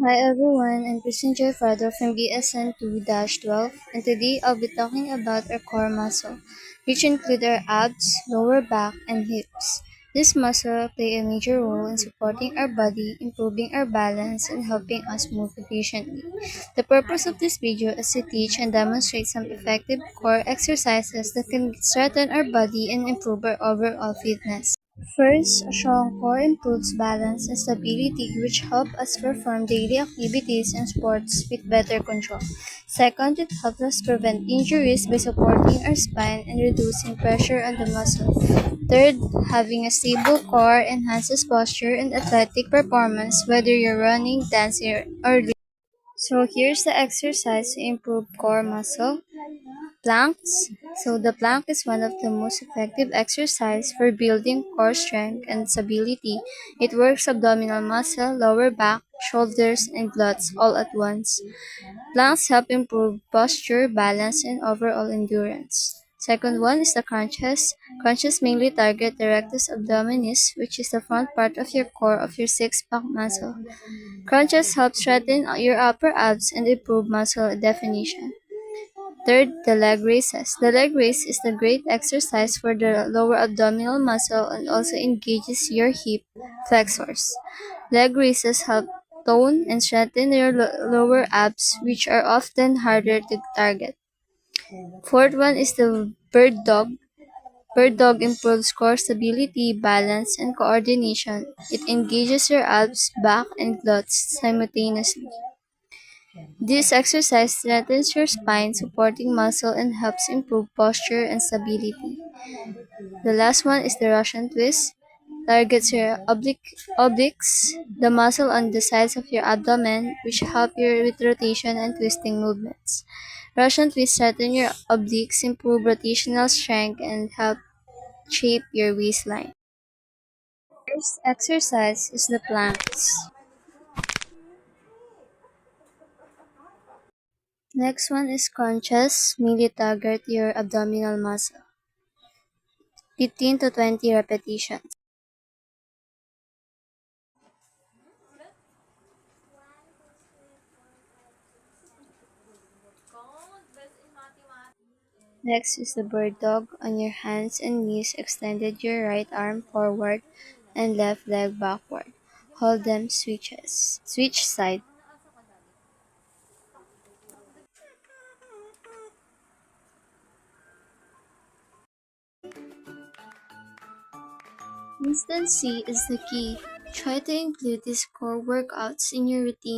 Hi everyone, I'm Christian Joyfado from BSN 2-12 and today I'll be talking about our core muscle, which include our abs, lower back, and hips. This muscle play a major role in supporting our body, improving our balance, and helping us move efficiently. The purpose of this video is to teach and demonstrate some effective core exercises that can strengthen our body and improve our overall fitness. First, a strong core improves balance and stability, which help us perform daily activities and sports with better control. Second, it helps us prevent injuries by supporting our spine and reducing pressure on the muscle. Third, having a stable core enhances posture and athletic performance, whether you're running, dancing, or lifting. So here's the exercise to improve core muscle. Planks. So the plank is one of the most effective exercise for building core strength and stability. It works abdominal muscle, lower back, shoulders, and glutes all at once. Planks help improve posture, balance, and overall endurance. Second one is the crunches. Crunches mainly target the rectus abdominis, which is the front part of your core of your six-pack muscle. Crunches help strengthen your upper abs and improve muscle definition. Third, the leg raises. The leg raise is the great exercise for the lower abdominal muscle and also engages your hip flexors. Leg raises help tone and strengthen your lower abs, which are often harder to target. Fourth one is the bird dog. Bird dog improves core stability, balance, and coordination. It engages your abs, back, and glutes simultaneously. This exercise strengthens your spine, supporting muscle, and helps improve posture and stability. The last one is the Russian twist. Targets your obliques, the muscle on the sides of your abdomen, which help your with rotation and twisting movements. Russian twist strengthen your obliques, improve rotational strength, and help shape your waistline. First exercise is the planks. Next one is crunches, mainly target your abdominal muscle. 15 to 20 repetitions. Next is the bird dog. On your hands and knees, extended your right arm forward and left leg backward. Hold them switches. Switch side. Consistency is the key. Try to include these core workouts in your routine.